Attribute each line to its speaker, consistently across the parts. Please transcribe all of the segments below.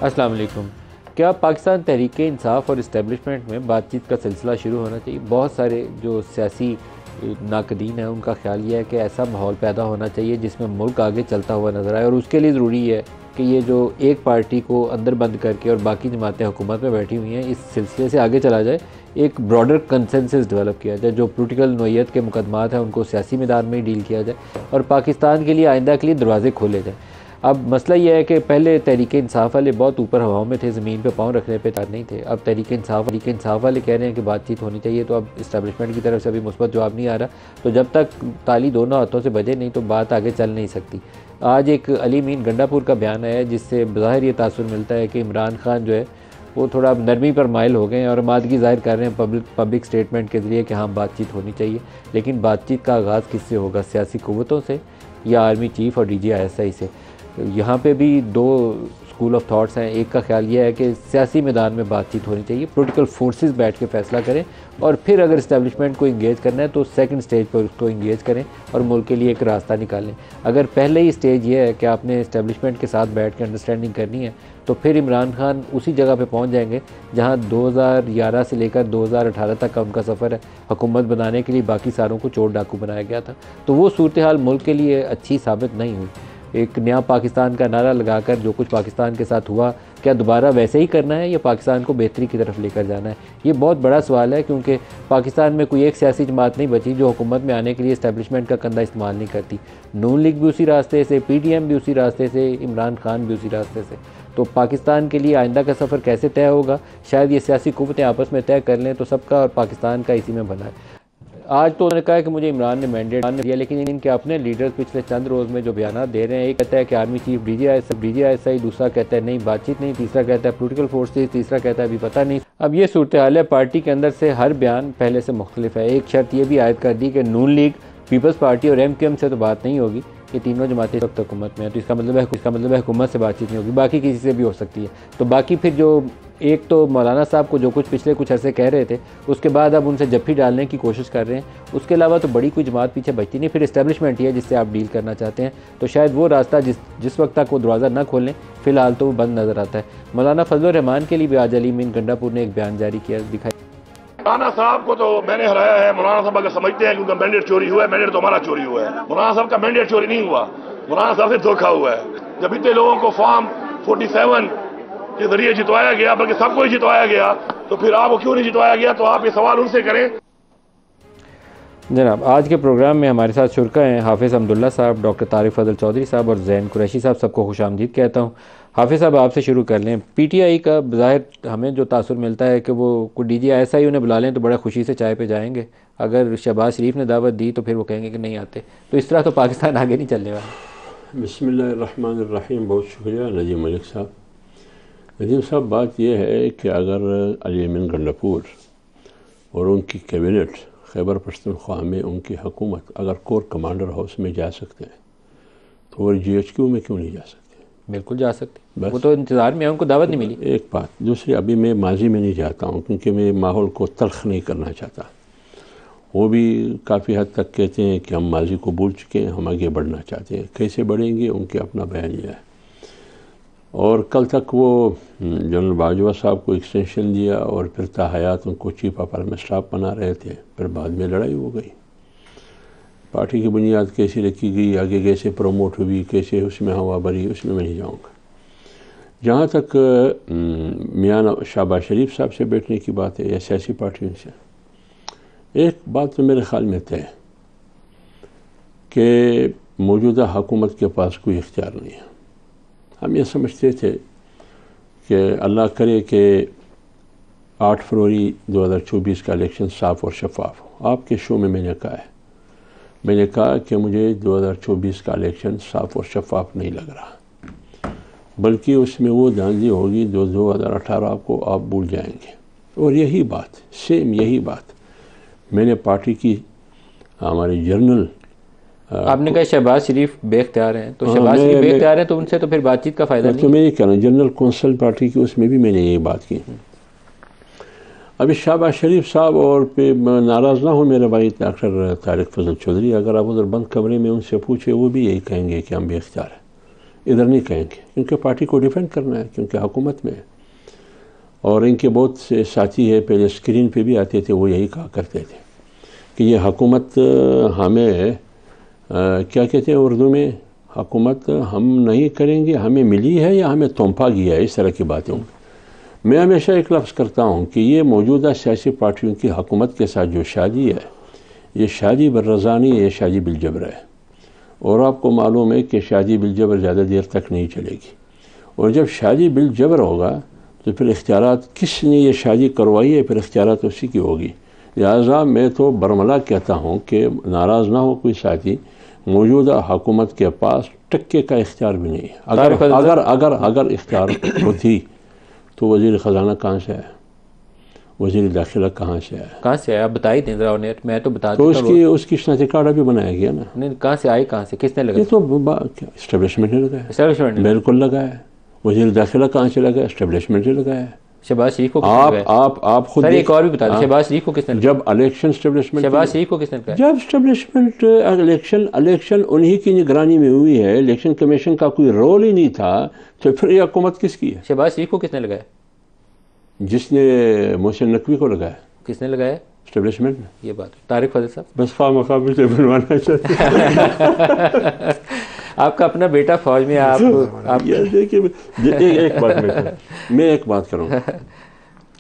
Speaker 1: अस्सलाम वालेकुम। क्या पाकिस्तान तहरीक-ए-इंसाफ और इस्टेब्लिशमेंट में बातचीत का सिलसिला शुरू होना चाहिए? बहुत सारे जो सियासी नाक़दीन हैं उनका ख्याल ये है कि ऐसा माहौल पैदा होना चाहिए जिसमें मुल्क आगे चलता हुआ नज़र आए, और उसके लिए ज़रूरी है कि ये जो एक पार्टी को अंदर बंद करके और बाकी जमातें हुकूमत में बैठी हुई हैं, इस सिलसिले से आगे चला जाए, एक ब्रॉडर कंसेंसस डेवलप किया जाए। जो पोलिटिकल नोयत के मुकदमात हैं उनको सियासी मैदान में ही डील किया जाए और पाकिस्तान के लिए आइंदा के लिए दरवाज़े खोले जाए। अब मसला यह है कि पहले तहरीक इंसाफ वाले बहुत ऊपर हवाओं में थे, ज़मीन पे पाँव रखने पे तैयार नहीं थे। अब तहरीक इंसाफ वाले कह रहे हैं कि बातचीत होनी चाहिए, तो अब इस्टेब्लिशमेंट की तरफ से अभी मुस्बत जवाब नहीं आ रहा। तो जब तक ताली दोनों हाथों से बजे नहीं तो बात आगे चल नहीं सकती। आज एक अली मीन गंडापुर का बयान आया है जिससे ज़ाहिर ये तासुर मिलता है कि इमरान खान जो है वो थोड़ा नरमी पर माइल हो गए हैं और आमादगी ज़ाहिर कर रहे हैं पब्लिक स्टेटमेंट के ज़रिए कि हाँ बातचीत होनी चाहिए। लेकिन बातचीत का आगाज़ किससे होगा? सियासी क़ुव्वतों से या आर्मी चीफ़ और DGI से? यहाँ पे भी दो स्कूल ऑफ थॉट्स हैं। एक का ख्याल ये है कि सियासी मैदान में बातचीत होनी चाहिए, पॉलिटिकल फोर्सेस बैठ के फ़ैसला करें, और फिर अगर इस्टेब्लिशमेंट को इंगेज करना है तो सेकंड स्टेज पर उसको इंगेज करें और मुल्क के लिए एक रास्ता निकालें। अगर पहले ही स्टेज ये है कि आपने इस्टेब्लिशमेंट के साथ बैठ के अंडरस्टैंडिंग करनी है, तो फिर इमरान खान उसी जगह पे पहुंच जाएंगे जहां 2011 से लेकर 2018 तक का उनका सफ़र है। हुकूमत बनाने के लिए बाकी सारों को चोर डाकू बनाया गया था, तो वो सूरत हाल मुल्क के लिए अच्छी साबित नहीं हुई। एक नया पाकिस्तान का नारा लगाकर जो कुछ पाकिस्तान के साथ हुआ, क्या दोबारा वैसे ही करना है या पाकिस्तान को बेहतरी की तरफ लेकर जाना है? ये बहुत बड़ा सवाल है, क्योंकि पाकिस्तान में कोई एक सियासी जमात नहीं बची जो हुकूमत में आने के लिए इस्टेब्लिशमेंट का कंधा इस्तेमाल नहीं करती। नून लीग भी उसी रास्ते से, PTM भी उसी रास्ते से, इमरान खान भी उसी रास्ते से। तो पाकिस्तान के लिए आइंदा का सफ़र कैसे तय होगा, शायद ये सियासी क़ुव्वतें आपस में तय कर लें तो सबका और पाकिस्तान का इसी में भला है। आज तो उन्होंने कहा है कि मुझे इमरान ने मैंडेट दिया, लेकिन इनके अपने लीडर्स पिछले चंद रोज़ में जो बयान दे रहे हैं, एक कहता है कि आर्मी चीफ DGI, दूसरा कहता है नहीं बातचीत नहीं, तीसरा कहता है पोलिटिकल फोर्सेस, तीसरा कहता है अभी पता नहीं। अब ये सूरत हाल है, पार्टी के अंदर से हर बयान पहले से मुख्तलिफ है। एक शर्त ये भी आयद कर दी कि नून लीग, पीपल्स पार्टी और MQM से तो बात नहीं होगी, ये तीनों जमातें इस वक्त हुकूमत में है, तो इसका मतलब है हुकूमत से बातचीत नहीं होगी, बाकी किसी से भी हो सकती है। तो बाकी फिर जो एक तो मौलाना साहब को जो कुछ पिछले कुछ अरसे कह रहे थे, उसके बाद अब उनसे जफ्फी डालने की कोशिश कर रहे हैं, उसके अलावा तो बड़ी कोई जमात पीछे बचती नहीं। फिर इस्टेब्लिशमेंट ही है जिससे आप डील करना चाहते हैं, तो शायद वो रास्ता जिस वक्त तक वो दरवाज़ा ना खोलें, फ़िलहाल तो वो बंद नज़र आता है। मौलाना फजलुर रहमान के लिए भी आज अली मीन गंडापुर ने एक बयान जारी किया, दिखाई।
Speaker 2: मौलाना साहब को तो मैंने हराया है। मौलाना साहब अगर समझते हैं कि उनका मैंडेट चोरी हुआ है, मैंडेट तो हमारा चोरी हुआ है। मौलाना साहब का मैंडेट चोरी नहीं हुआ, मौलाना साहब से धोखा हुआ है। जब इतने लोगों को फॉर्म 47 के जरिए जितवाया गया, बल्कि सबको ही जितवाया गया, तो फिर आपको क्यों नहीं जितवाया गया? तो आप ये सवाल उनसे करें।
Speaker 1: जनाब, आज के प्रोग्राम में हमारे साथ शुरका हैं हाफिज़ अब्दुल्ला साहब, डॉक्टर तारिक फजल चौधरी साहब और ज़ैन कुरैशी साहब। सबको खुशामदीद कहता हूँ। हाफिज़ साहब, आपसे शुरू कर लें। PTI का ज़ाहिर हमें जो तासुर मिलता है कि वो कोई DGI उन्हें बुला लें तो बड़ा खुशी से चाय पे जाएंगे, अगर शहबाज शरीफ ने दावत दी तो फिर वो कहेंगे कि नहीं आते। तो इस तरह तो पाकिस्तान आगे नहीं चलने वाला।
Speaker 3: बिस्मिल्लाहिर्रहमानिर्रहीम। बहुत शुक्रिया नजीम मलिक साहब। नजीम साहब, बात यह है कि अगर अली मीन गंडापुर और उनकी कैबिनेट खैबर पख्तूनख्वा में उनकी हुकूमत अगर कोर कमांडर हाउस में जा सकते हैं, तो वो GHQ में क्यों नहीं जा सकते?
Speaker 1: बिल्कुल जा सकते, वो तो इंतज़ार में है, उनको दावत नहीं मिली।
Speaker 3: एक बात। दूसरी, अभी मैं माजी में नहीं जाता हूँ क्योंकि मैं माहौल को तल्ख नहीं करना चाहता। वो भी काफ़ी हद तक कहते हैं कि हम माजी को भूल चुके हैं, हम आगे बढ़ना चाहते हैं। कैसे बढ़ेंगे, उनके अपना बयानिया है। और कल तक वो जनरल बाजवा साहब को एक्सटेंशन दिया और फिर ताहयात उनको चीफ ऑफ आर्मी स्टाफ बना रहे थे, फिर बाद में लड़ाई हो गई। पार्टी की बुनियाद कैसे रखी गई, आगे कैसे प्रमोट हुई, कैसे उसमें हवा भरी, उसमें मैं नहीं जाऊँगा। जहाँ तक मियाँ शहबाज शरीफ साहब से बैठने की बात है या सियासी पार्टियों से, एक बात तो मेरे ख़्याल में तय है कि मौजूदा हुकूमत के पास कोई इख्तियार नहीं है। हम ये समझते थे कि अल्लाह करे कि 8 फरवरी 2024 का इलेक्शन साफ़ और शफाफ हो। आपके शो में मैंने कहा कि मुझे 2024 का इलेक्शन साफ़ और शफाफ नहीं लग रहा, बल्कि उसमें वो धांधली होगी जो 2018 को आप भूल जाएंगे। और यही बात, सेम यही बात मैंने पार्टी की हमारे जर्नल,
Speaker 1: आपने कहा शहबाज शरीफ बेख्तियार हैं, तो शहबाज शरीफ बेख्तियार हैं तो उनसे तो फिर बातचीत का फ़ायदा नहीं।
Speaker 3: तो मैं ये कह रहा हूँ, जनरल कौंसिल पार्टी की उसमें भी मैंने ये बात की। अभी शहबाज शरीफ साहब और पे नाराज़ ना हो मेरे भाई डॉक्टर तारिक फजल चौधरी, अगर आप उधर बंद कमरे में उनसे पूछे, वो भी यही कहेंगे कि हम बेख्तियार हैं। इधर नहीं कहेंगे, क्योंकि पार्टी को डिफेंड करना है, क्योंकि हुकूमत में है। और इनके बहुत से साथी है, पहले स्क्रीन पे भी आते थे, वो यही कहा करते थे कि ये हुकूमत हमें क्या कहते हैं उर्दू में, हुकूमत हम नहीं करेंगे, हमें मिली है या हमें तोहफा गया है, इस तरह की बातें। मैं हमेशा एक लफ्ज़ करता हूँ कि ये मौजूदा सियासी पार्टियों की हुकूमत के साथ जो शादी है, ये शादी बिलरज़ा नहीं है, ये शादी बिलजबर है। और आपको मालूम है कि शादी बिलजबर ज़्यादा देर तक नहीं चलेगी, और जब शादी बिलजबर होगा तो फिर इख्तियारात किसने ये शादी करवाई है, फिर इख्तियारात उसी की होगी। लिहाजा मैं तो बरमला कहता हूँ कि नाराज़ ना हो कोई साथी, मौजूदा हुकूमत के पास टक्के का इख्तियार भी नहीं है। अगर अगर अगर अगर इख्तियार होती तो वज़ीर ख़जाना कहाँ से आया, वज़ीर दाखिला कहाँ से आया,
Speaker 1: कहाँ से आया आप बता ही दें ज़रा उन्हें, मैं तो बता
Speaker 3: तो उसकी शनाख्ती कार्ड भी बनाया गया ना।
Speaker 1: नहीं, कहाँ से आए, कहाँ से, किसने लगाया?
Speaker 3: ये तो इस्टेब्लिशमेंट ने लगाया,
Speaker 1: एस्टेब्लिशमेंट ने
Speaker 3: बिल्कुल लगाया। वज़ीर दाखिला कहाँ से लगाया, इस्टेब्लिशमेंट ने लगाया।
Speaker 1: शहबाज शरीफ को
Speaker 3: आप खुद
Speaker 1: सर एक और भी बता दें, शहबाज शरीफ को किसने,
Speaker 3: जब इलेक्शन इस्टेब्लिशमेंट,
Speaker 1: शहबाज शरीफ को किसने लगाया?
Speaker 3: जब इस्टेब्लिशमेंट इलेक्शन उन्हीं की निगरानी में हुई है, इलेक्शन कमीशन का कोई रोल ही नहीं था, तो फिर ये हुकूमत किसकी है?
Speaker 1: शहबाज शरीफ को किसने लगाया?
Speaker 3: जिसने मोहसिन नकवी को लगाया।
Speaker 1: किसने लगाया?
Speaker 3: इस्टेब्लिशमेंट ने।
Speaker 1: ये बात तारिक फजल साहब
Speaker 3: बस खा मकाबले से बनवाना चाहते हैं।
Speaker 1: आपका अपना बेटा फौज में, आप
Speaker 3: देखिए मैं एक बात करूँ,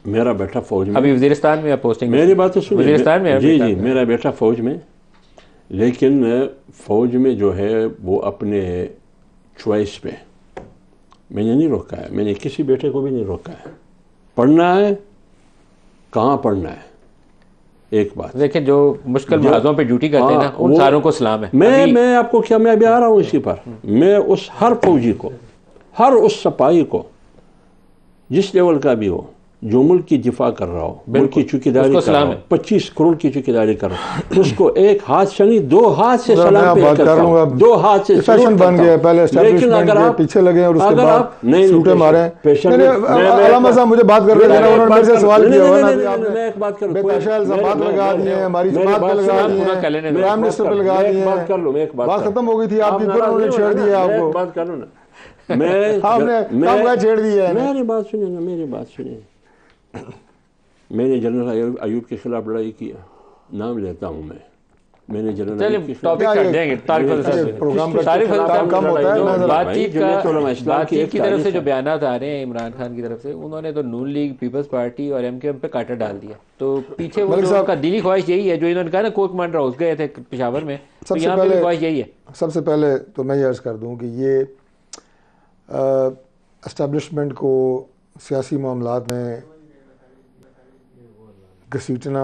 Speaker 3: मेरा बेटा फौज में,
Speaker 1: अभी वज़ीरिस्तान में आप पोस्टिंग,
Speaker 3: मेरी बात तो सुनिए,
Speaker 1: वज़ीरिस्तान में
Speaker 3: जी जी, मेरा बेटा फौज में, लेकिन फौज में जो है वो अपने चॉइस पे, मैंने नहीं रोका है, मैंने किसी बेटे को भी नहीं रोका है। पढ़ना है, कहाँ पढ़ना है, एक बात
Speaker 1: देखिए, जो मुश्किल महाजों पे ड्यूटी करते हैं ना, उन सारों को सलाम है।
Speaker 3: मैं आपको क्या, मैं अभी आ रहा हूँ इसी पर, मैं उस हर फौजी को, हर उस सिपाही को, जिस लेवल का भी हो, जो मुल्क की दिफा कर रहा हो, मुल्क की चौकीदारी कर रहा हो, 25 करोड़ की चौकीदारी कर रहा हो, उसको एक हाथ से नहीं, 2 हाथ से सलाम पेश करता हूं, 2 हाथ से
Speaker 4: फैशन बन गया। पहले एस्टैब्लिशमेंट के पीछे लगे और उसके बाद सूटे मारे। अलामा साहब मुझे बात कर रहे थे, उन्होंने मेरे से सवाल किया हुआ ना,
Speaker 3: मैं एक बात करूं,
Speaker 4: बेताशाल बात लगा दी है, हमारी जमात पे लगा दी है, प्राइम मिनिस्टर पे लगा दी है,
Speaker 3: बात कर लो, मैं एक
Speaker 4: बात खत्म हो गई थी आपकी, फिर उन्होंने छेड़ दिया आपको,
Speaker 3: बात कर लो ना, मैं
Speaker 4: आपने छेड़ दिया है।
Speaker 3: मेरी बात सुनिए ना, मेरी बात सुनिए। मैंने जनरल अयूब के खिलाफ लड़ाई किया, नाम लेता हूँ मैंने जनरल
Speaker 1: बातचीत की तरफ से जो बयानात आ रहे हैं इमरान खान की तरफ से, उन्होंने तो नून लीग, पीपल्स पार्टी और एमकेएम पे कांटा डाल दिया। तो पीछे वो उनका दिली ख्वाहिश यही है, जो इन्होंने कहा ना कोर्ट कमांडर हाउस गए थे पेशावर में, तो यहाँ पे ख्वाहिश यही है।
Speaker 4: सबसे पहले तो मैं ये अर्ज कर दूँ कि ये एस्टेब्लिशमेंट को सियासी मामलात में घसीटना,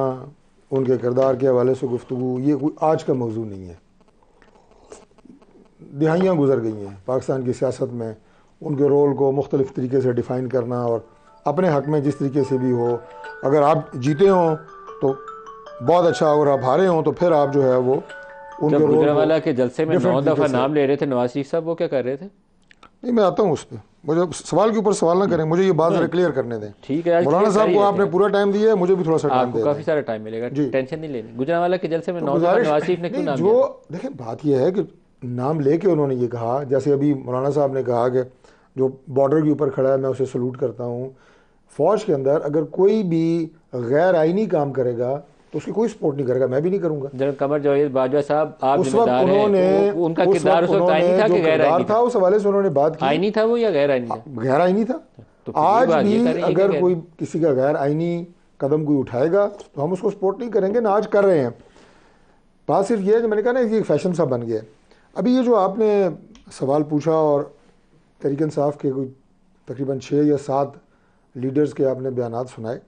Speaker 4: उनके किरदार के हवाले से गुफ्तगू, ये कोई आज का मौजू नहीं है। दिहाइयाँ गुजर गई हैं पाकिस्तान की सियासत में, उनके रोल को मुख्तलिफ़ तरीके से डिफ़ाइन करना, और अपने हक़ में जिस तरीके से भी हो, अगर आप जीते हों तो बहुत अच्छा, अगर आप हारे हों तो फिर आप जो है वो उनके रोल
Speaker 1: गुजरांवाला के जलसे में 9 दफ़ा नाम ले रहे थे नवाज शरीफ साहब, वो क्या कर रहे थे?
Speaker 4: नहीं, मैं आता हूँ उस पर, मुझे सवाल के ऊपर सवाल ना करें, मुझे ये बात जरा क्लियर करने दें।
Speaker 1: ठीक है,
Speaker 4: मौलाना साहब को आपने पूरा टाइम दिया है, मुझे भी थोड़ा सा टाइम
Speaker 1: आपको काफ़ी सारा टाइम मिलेगा, टेंशन नहीं लेनी। गुजरांवाला के जलसे में 9 दफ़ा नवाज शरीफ ने क्यों नाम लिया?
Speaker 4: जो देखें, बात यह है कि नाम लेके उन्होंने ये कहा, जैसे अभी मौलाना साहब ने कहा कि जो बॉर्डर के ऊपर खड़ा है मैं उसे सलूट करता हूँ। फ़ौज के अंदर अगर कोई भी गैर आइनी काम करेगा तो उसकी कोई सपोर्ट नहीं करेगा, मैं भी नहीं करूंगा।
Speaker 1: जनरल कमर जावेद बाजवा साहब, आप
Speaker 4: उस वक्त उन्होंने,
Speaker 1: उनका किरदार उस वक्त आईनी था कि गैर आईनी
Speaker 4: था, उस हवाले से उन्होंने बात की।
Speaker 1: आईनी था वो या गैर आईनी था?
Speaker 4: गैर आईनी था।
Speaker 1: तो
Speaker 4: आज भी अगर कोई किसी का गैर आईनी कदम कोई उठाएगा तो हम उसको सपोर्ट नहीं करेंगे ना, आज कर रहे हैं। बात सिर्फ ये है कि मैंने कहा ना, ये फैशन सा बन गया। अभी ये जो आपने सवाल पूछा और तहरीक इंसाफ के कोई तकरीबन 6 या 7 लीडर्स के आपने बयानात सुनाए,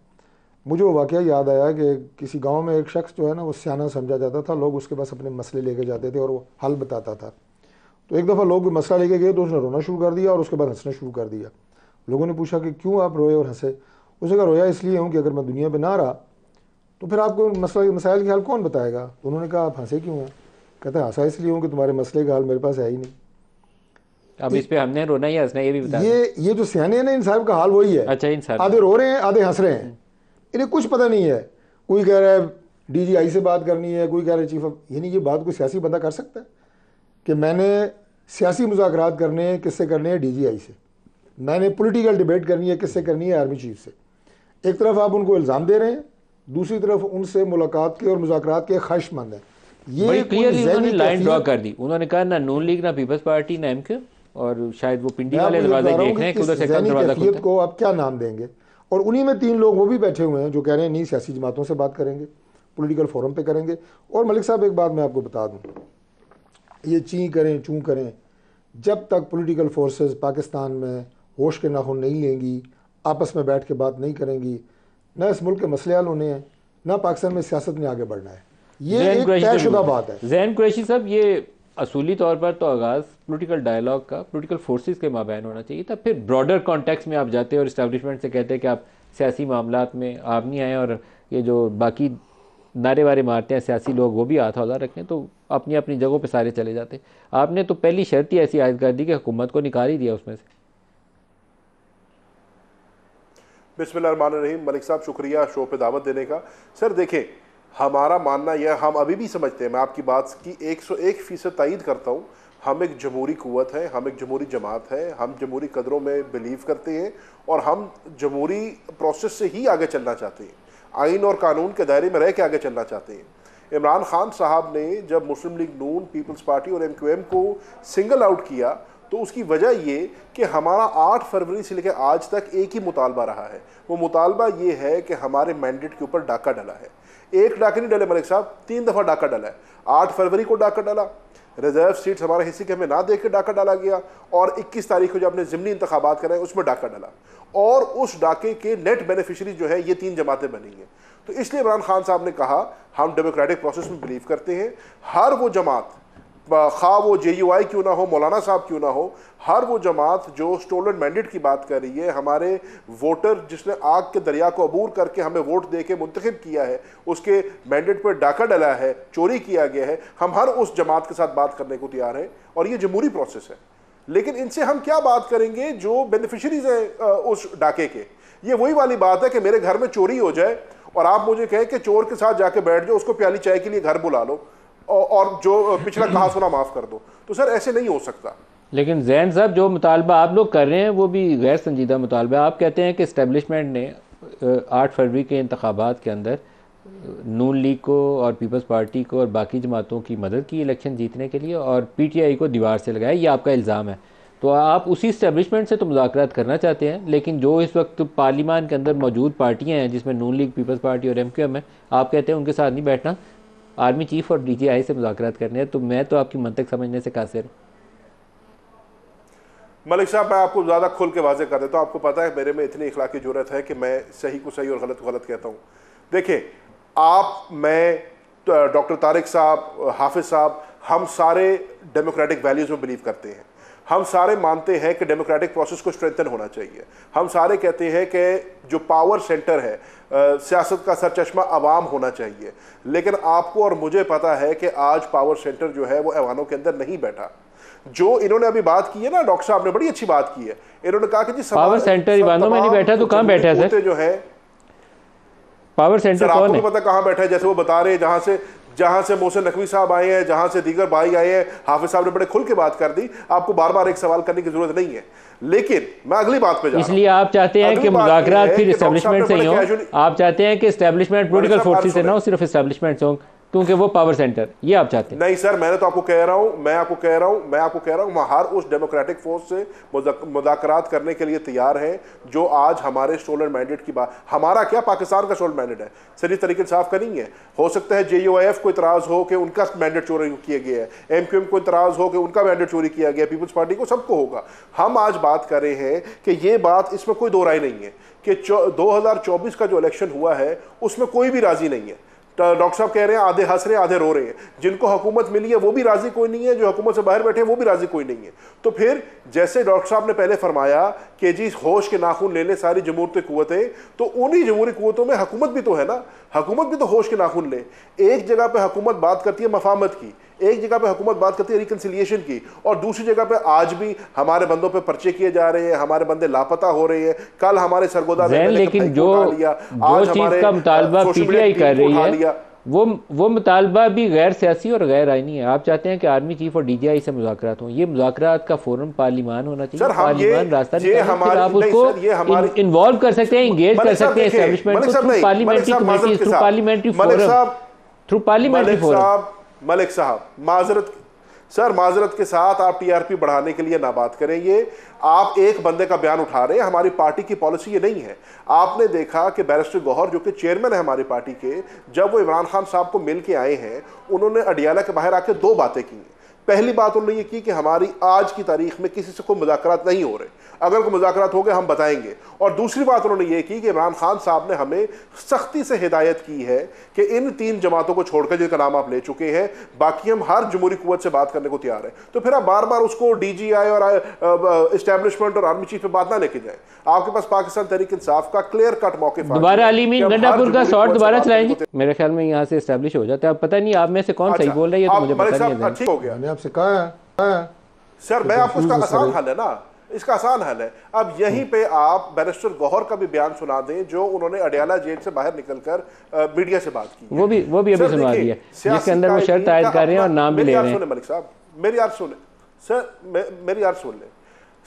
Speaker 4: मुझे वो वाक़या याद आया कि किसी गांव में एक शख्स जो है ना, वो सियाना समझा जाता था, लोग उसके पास अपने मसले लेके जाते थे और वो हल बताता था। तो एक दफ़ा लोग मसला लेके गए तो उसने रोना शुरू कर दिया और उसके बाद हंसना शुरू कर दिया। लोगों ने पूछा कि क्यों आप रोए और हंसे? उसने कहा रोया इसलिए हूँ कि अगर मैं दुनिया पर ना रहा तो फिर आपको मसाइल के हल कौन बताएगा? तो उन्होंने कहा आप हंसे क्यों हैं? कहते हैं हंसा इसलिए हूँ कि तुम्हारे मसले का हल मेरे पास है ही नहीं।
Speaker 1: अब इस पे हमने रोना ही हंसना ये भी बता,
Speaker 4: ये जो सियाने हैं ना, इन साहब का हाल वही है।
Speaker 1: अच्छा, इन साहब
Speaker 4: आधे रो रहे हैं, आधे हंस रहे हैं, इन्हें कुछ पता नहीं है। कोई कह रहा है DGI से बात करनी है, कोई कह रहा है चीफ ऑफ, यानी ये बात कोई सियासी बंदा कर सकता है कि मैंने सियासी मुज़ाकरात करने हैं, किससे करने हैं? DGI से। मैंने पॉलिटिकल डिबेट करनी है, किससे करनी है? आर्मी चीफ से। एक तरफ आप उनको इल्ज़ाम दे रहे हैं, दूसरी तरफ उनसे मुलाकात के और मुज़ाकरात के ख्वाहिशमंद हैं।
Speaker 1: ये क्लियरली उन्होंने लाइन ड्रॉ कर दी। उन्होंने कहा ना नून लीग ना पीपल्स पार्टी ना MQ, और शायद वो पिंडी वाले दरवाजे देख रहे हैं कि उधर से कब दरवाजा खुलता है।
Speaker 4: को आप क्या नाम देंगे? और उन्हीं में 3 लोग वो भी बैठे हुए हैं जो कह रहे हैं नहीं सियासी जमातों से बात करेंगे, पॉलिटिकल फोरम पे करेंगे। और मलिक साहब एक बात मैं आपको बता दूं, ये ची करें चूं करें, जब तक पॉलिटिकल फोर्सेस पाकिस्तान में होश के नाखून नहीं लेंगी, आपस में बैठ के बात नहीं करेंगी, ना इस मुल्क के मसले हल होने हैं, ना पाकिस्तान में सियासत में आगे बढ़ना है। ये एक तयशुदा बात है।
Speaker 1: ज़ैन कुरैशी साहब, ये असूली तौर पर तो आगाज़ पॉलिटिकल डायलॉग का पॉलिटिकल फोर्सेस के माबैन होना चाहिए था। फिर ब्रॉडर कॉन्टेक्स्ट में आप जाते और इस्टेब्लिशमेंट से कहते हैं कि आप सियासी मामलात में आप नहीं आए, और ये जो बाकी नारे वारे मारते हैं सियासी लोग वो भी हाथ हौला रखें, तो अपनी अपनी जगहों पे सारे चले जाते। आपने तो पहली शर्त ही ऐसी आयद कर दी कि हुकूमत को निकाल ही दिया उसमें से।
Speaker 5: बिस्मिल्लाहिर्रहमानिर्रहीम। मलिक साहब शुक्रिया शो पे दावत देने का। सर देखें, हमारा मानना यह, हम अभी भी समझते हैं, मैं आपकी बात की 101% तायीद करता हूँ, हम एक जमहूरी कुव्वत है, हम एक जमहूरी जमात है, हम जमहूरी कदरों में बिलीव करते हैं और हम जमहूरी प्रोसेस से ही आगे चलना चाहते हैं, आइन और कानून के दायरे में रह के आगे चलना चाहते हैं। इमरान खान साहब ने जब मुस्लिम लीग नून, पीपल्स पार्टी और MQM को सिंगल आउट किया तो उसकी वजह ये कि हमारा 8 फरवरी से लेकर आज तक एक ही मुतालबा रहा है। वो मुतालबा ये है कि हमारे मैंडेट के ऊपर डाका डला है। एक डाके नहीं डले मलिक साहब, 3 दफ़ा डाका डला है। 8 फरवरी को डाका डाला, रिजर्व सीट्स हमारे हिस्से के हमें ना देख के डाका डाला गया, और 21 तारीख को जब अपने ज़िमनी इंतखाबात कराए उसमें डाका डाला, और उस डाके के नेट बेनिफिशरी जो है ये 3 जमातें बनी हैं। तो इसलिए इमरान खान साहब ने कहा हम डेमोक्रेटिक प्रोसेस में बिलीव करते हैं। हर वो जमात, खा वो JUI क्यों ना हो, मौलाना साहब क्यों ना हो, हर वो जमात जो स्टोलन मैंडेट की बात कर रही है, हमारे वोटर जिसने आग के दरिया को अबूर करके हमें वोट दे के मुंतखब किया है, उसके मैंडेट पर डाका डला है, चोरी किया गया है, हम हर उस जमात के साथ बात करने को तैयार हैं और ये जमहूरी प्रोसेस है। लेकिन इनसे हम क्या बात करेंगे जो बेनिफिशरीज हैं उस डाके के? ये वही वाली बात है कि मेरे घर में चोरी हो जाए और आप मुझे कहें कि चोर के साथ जाके बैठ जाओ, उसको प्याली चाय के लिए घर बुला लो और जो पिछला कहा सुना माफ़ कर दो। तो सर ऐसे नहीं हो सकता।
Speaker 1: लेकिन ज़ैन साहब, जो मुतालबा आप लोग कर रहे हैं वो भी गैर संजीदा मुतालबा है। आप कहते हैं कि इस्टेब्लिशमेंट ने 8 फरवरी के इंतखाबात के अंदर नून लीग को और पीपल्स पार्टी को और बाकी जमातों की मदद की इलेक्शन जीतने के लिए, और PTI को दीवार से लगाया, ये आपका इल्ज़ाम है। तो आप उसी इस्टेब्लिशमेंट से तो मुज़ाकरात करना चाहते हैं, लेकिन जो इस वक्त पार्लियामान के अंदर मौजूद पार्टियाँ हैं जिसमें नून लीग, पीपल्स पार्टी और MQM है, आप कहते हैं उनके साथ नहीं बैठना, आर्मी चीफ और DGI से मुज़ाकरात करने हैं। तो मैं तो आपकी मंतक समझने से कासिर हूँ।
Speaker 5: मलिक साहब, मैं आपको ज़्यादा खुल के वाज़े कर देता हूँ। आपको पता है मेरे में इतनी इखलाकी ज़रूरत है कि मैं सही को सही और गलत को गलत कहता हूँ। देखिए, आप, मैं, डॉक्टर तारिक साहब, हाफिज़ साहब, हम सारे डेमोक्रेटिक वैल्यूज़ में बिलीव करते हैं। हम सारे मानते हैं कि डेमोक्रेटिक प्रोसेस को स्ट्रेंथन होना चाहिए। हम सारे कहते हैं कि जो पावर सेंटर है, सियासत का सरचश्मा अवाम होना चाहिए। लेकिन आपको और मुझे पता है कि आज पावर सेंटर जो है वो ऐवानों के अंदर नहीं बैठा। जो इन्होंने अभी बात की है ना, डॉक्टर साहब ने बड़ी अच्छी बात की है। इन्होंने कहा कि जी
Speaker 1: पावर सेंटर ऐवानों में नहीं बैठा तो कहाँ बैठा है सर?
Speaker 5: जो है
Speaker 1: पावर सेंटर कौन है?
Speaker 5: आपको पता कहाँ बैठा है? जैसे वो बता रहे हैं, जहां से मोहसिन नकवी साहब आए हैं, जहां से दीगर भाई आए हैं, हाफिज साहब ने बड़े खुल के बात कर दी। आपको बार बार एक सवाल करने की जरूरत नहीं है। लेकिन मैं अगली बात पे जा रहा हूं।
Speaker 1: इसलिए आप चाहते हैं कि मुज़ाकरात फिर एस्टेब्लिशमेंट से ही हो। आप चाहते हैं कि एस्टेब्लिशमेंट पॉलिटिकल फोर्सेस से ना हो, सिर्फ एस्टेब्लिशमेंट से हो, क्योंकि वो पावर सेंटर, ये आप चाहते हैं?
Speaker 5: नहीं सर, मैंने तो आपको कह रहा हूं, मैं आपको कह रहा हूं हर उस डेमोक्रेटिक फोर्स से मुज़ाकरात करने के लिए तैयार हैं जो आज हमारे स्टोलन मैंडेट की बात, हमारा क्या पाकिस्तान का स्टोलन मैंडेट है, सर इस तरीके से साफ करेंगे। हो सकता है JUIF को इतराज़ हो कि उनका मैंडेट चोरी किया गया है, MQM को इतराज़ हो कि उनका मैंडेट चोरी किया गया, पीपल्स पार्टी को, सबको होगा। हम आज बात कर रहे हैं कि ये बात, इसमें कोई दो राय नहीं है कि 2024 का जो इलेक्शन हुआ है उसमें कोई भी राजी नहीं है। डॉक्टर साहब कह रहे हैं आधे हंस रहे हैं आधे रो रहे हैं। जिनको हुकूमत मिली है वो भी राजी कोई नहीं है, जो हुकूमत से बाहर बैठे हैं वो भी राजी कोई नहीं है। तो फिर जैसे डॉक्टर साहब ने पहले फरमाया कि जी होश के नाखून ले ले सारी जमहूरती कुव्वतें, तो उन्हीं जमहूरी कुव्वतों में हुकूमत भी तो है ना, हुकूमत भी तो होश के नाखून ले। एक जगह पे हुकूमत बात करती है मफाहमत की, एक जगह पे हुकूमत बात करती है रिकंसिलिएशन की, और दूसरी जगह पे आज भी हमारे बंदों पे पर्चे किए जा रहे हैं, हमारे बंदे लापता हो रहे हैं। कल हमारे सरगोदा ने
Speaker 1: लेकिन जो चीज का मुतालबा PTI कर रही है, वो मुतालबा भी गैर सियासी और गैर आइनी है। आप चाहते हैं कि आर्मी चीफ और DGI से मुज़ाकरात हों, ये मुज़ाकरात का फोरम पार्लिमान होना चाहिए। पार्लिमान रास्ता निकाले, आप उसको इन्वॉल्व कर सकते हैं, इंगेज कर सकते हैं एस्टेब्लिशमेंट को through parliamentary committees, through parliamentary forum, through parliamentary forum.
Speaker 5: Malik साहब माजरत के साथ आप TRP बढ़ाने के लिए ना बात करें। ये आप एक बंदे का बयान उठा रहे हैं, हमारी पार्टी की पॉलिसी ये नहीं है। आपने देखा कि बैरिस्टर गौहर जो कि चेयरमैन है हमारी पार्टी के, जब वो इमरान खान साहब को मिल के आए हैं, उन्होंने अडियाला के बाहर आके 2 बातें की। पहली बात उन्होंने ये की कि हमारी आज की तारीख में किसी से कोई मुज़ाकरात नहीं हो रहे, अगर कोई मुज़ाकरात हो गए हम बताएंगे। और दूसरी बात उन्होंने ये की कि इमरान खान साहब ने हमें सख्ती से हिदायत की है कि इन 3 जमातों को छोड़कर, जिनका नाम आप ले चुके हैं, बाकी हम हर जमहूरी कुव्वत से बात करने को तैयार हैं। तो फिर आप बार बार उसको DGI और इस्टेब्लिशमेंट और आर्मी चीफ पे बात ना लेके जाए। आपके पास पाकिस्तान तहरीक इंसाफ का क्लियर कट मौके
Speaker 1: दोबारा अलीमीन गंडापुर का शॉट दोबारा चलाएंगे, मेरे ख्याल में यहाँ से एस्टेब्लिश हो जाता है। अब पता नहीं आप में से कौन सही बोल रहा है, ये तो मुझे पता नहीं है।
Speaker 5: ठीक हो गया,
Speaker 4: मैंने आपसे कहा है
Speaker 5: सर, मैं आपको इसका आसान हल है ना, इसका आसान हल है। अब यहीं पे आप बैरिस्टर गौहर का भी बयान सुना दें, जो उन्होंने अडियाला जेल से बाहर निकलकर मीडिया से बात की।
Speaker 1: वो भी अभी सुना दिया, जिसके अंदर वो शर्त आयद कर रहे हैं और नाम भी ले रहे हैं।
Speaker 5: मलिक साहब मेरी यार सुने सर, मेरी यार सुन लें।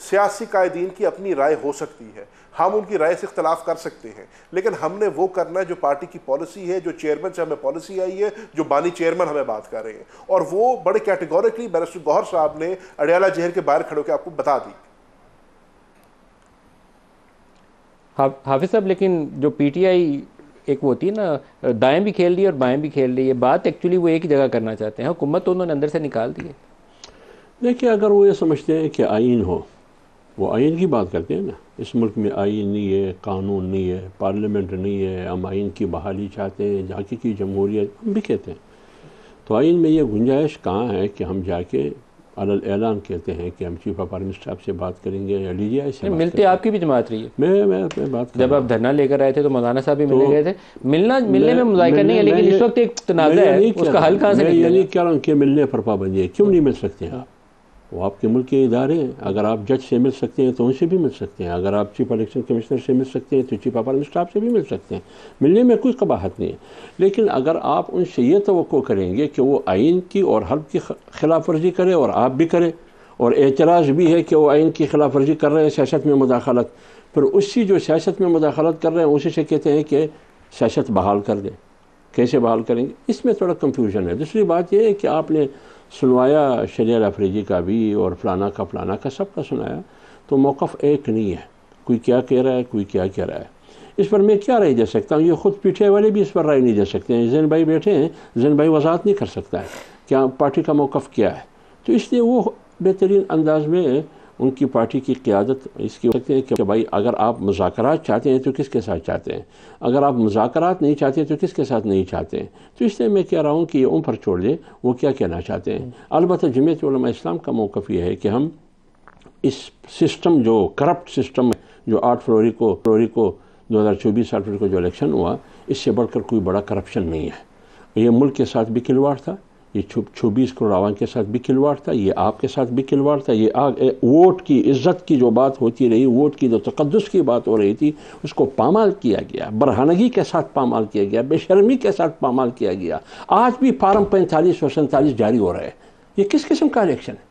Speaker 5: सियासी कायदीन की अपनी राय हो सकती है, हम उनकी राय से इख्तलाफ कर सकते हैं, लेकिन हमने वो करना है जो पार्टी की पॉलिसी है, जो चेयरमैन से हमें पॉलिसी आई है, जो बानी चेयरमैन हमें बात कर रहे हैं। और वो बड़े कैटेगोरिकली बैरिस्टर गौहर साहब ने अडियाला जेल के बाहर खड़े होकर आपको बता दी।
Speaker 1: हाफिज साहब, लेकिन जो PTI एक वो होती है ना, दाएं भी खेल रही है और बाएं भी खेल रही है, बात एक्चुअली वो एक ही जगह करना चाहते हैं। हुकूमत तो उन्होंने अंदर से निकाल दी है।
Speaker 3: देखिए, अगर वो ये समझते हैं कि आइन हो, वो आइन की बात करते हैं ना। इस मुल्क में आइन नहीं है, कानून नहीं है, पार्लियामेंट नहीं है, हम आइन की बहाली चाहते हैं, जाके की जमहूरियत हम भी कहते हैं। तो आइन में ये गुंजाइश कहाँ है कि हम जाके अलल ऐलान कहते हैं कि हम चीफ ऑफ आर्मी स्टाफ से बात करेंगे या DGI से
Speaker 1: मिलते। आपकी भी जमात रही है।
Speaker 3: मैं बात
Speaker 1: जब आप धरना लेकर आए थे तो मौलाना साहब भी मिलने गए थे। मिलने में मुज़ाहिरा नहीं है, लेकिन इस वक्त एक तनाज़ा है, उसका हल कहाँ से निकलेगा?
Speaker 3: मैं नहीं कह रहा हूँ कि मिलने पर पाबंदी है। क्यों नहीं मिल सकते हैं आप? वो आपके मुल्क के इदारे हैं। अगर आप जज से मिल सकते हैं तो उनसे भी मिल सकते हैं, अगर आप चीफ इलेक्शन कमिश्नर से मिल सकते हैं तो चीफ ऑफ आर्मी स्टाफ से भी मिल सकते हैं। मिलने में कोई कबाहत नहीं है। लेकिन अगर आप उनसे ये तवक्को करेंगे कि वो आइन की और हल्फ की खिलाफ वर्जी करे और आप भी करें, और एतराज़ भी है कि वो आइन की खिलाफ वर्जी कर रहे हैं, सियासत में मुदाखलत, फिर उसी जो सियासत में मुदाखलत कर रहे हैं उसी से कहते हैं कि सियासत बहाल कर दें। कैसे बहाल करेंगे? इसमें थोड़ा कंफ्यूजन है। दूसरी बात यह है कि आपने सुनवाया शरीर अफरीजी का भी और फलाना का सबका सुनाया, तो मौक़िफ़ एक नहीं है। कोई क्या कह रहा है, कोई क्या कह रहा है। इस पर मैं क्या राय दे सकता हूँ? ये ख़ुद पीछे वाले भी इस पर राय नहीं दे सकते हैं। जैन भाई बैठे हैं, जैन भाई वजाहत नहीं कर सकता है क्या पार्टी का मौक़िफ़ क्या है। तो इसलिए वो बेहतरीन अंदाज में उनकी पार्टी की क़यादत इसकी हो सकती है कि भाई अगर आप मुज़ाकरात चाहते हैं तो किसके साथ चाहते हैं, अगर आप मुज़ाकरात नहीं चाहते तो किसके साथ नहीं चाहते हैं। तो इसलिए मैं कह रहा हूँ कि ये उन पर छोड़ दें वो क्या कहना चाहते हैं। अलबत्ता जमीयत उलमा इस्लाम का मौक़िफ़ ये है कि हम इस सिस्टम जो करप्ट सिस्टम है, जो 8 फरवरी को 2024 8 फरवरी को जो इलेक्शन हुआ, इससे बढ़कर कोई बड़ा करप्शन नहीं है। ये मुल्क के साथ भी खिलवाड़ था, ये 24 करोड़ आवाम के साथ भी खिलवाड़ था, ये आपके साथ भी खिलवाड़ था। ये वोट की इज़्ज़त की जो बात होती रही, वोट की जो तक़द्दुस की बात हो रही थी, उसको पामाल किया गया, बरहानगी के साथ पामाल किया गया, बेशर्मी के साथ पामाल किया गया। आज भी फार्म 45 और 47 जारी हो रहा है। ये किस किस्म का इलेक्शन है?